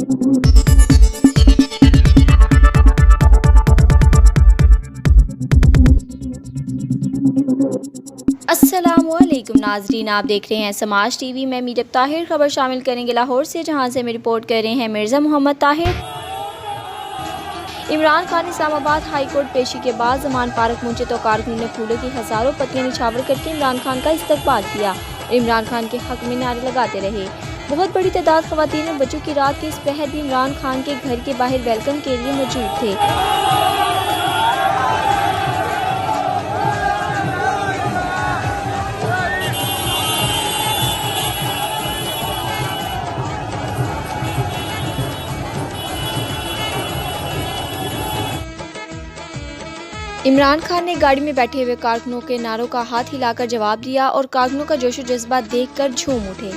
अस्सलामुअलैकुम नाजरीन, आप देख रहे हैं समाज टीवी में मीरब ताहिर। खबर शामिल करेंगे लाहौर से, जहां से हमें रिपोर्ट कर रहे हैं मिर्ज़ा मोहम्मद ताहिर। इमरान खान इस्लामाबाद हाई कोर्ट पेशी के बाद जमान पार्क पहुंचे तो कारकुनों ने फूलों की हज़ारों पत्तियां निछावर करके इमरान खान का इस्तकबाल किया और इमरान खान के हक में नारे लगाते रहे। बहुत बड़ी तादाद ख़वातीन और बच्चों की रात के इस पहर भी इमरान खान के घर के बाहर वेलकम के लिए मौजूद थे। इमरान खान ने गाड़ी में बैठे हुए कारकुनों के नारों का हाथ हिलाकर जवाब दिया और कारकुनों का जोशो जज्बा देखकर झूम उठे।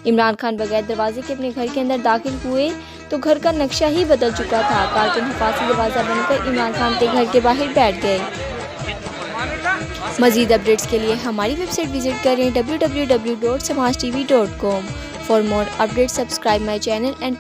इमरान खान बगैर दरवाजे के अपने घर के अंदर दाखिल हुए तो घर का नक्शा ही बदल चुका था। कारकुन हिफाजती दरवाजा बनकर इमरान खान के घर के बाहर बैठ गए। मज़ीद अपडेट्स के लिए हमारी वेबसाइट विजिट करें www.samajtv.com। For more updates subscribe my channel and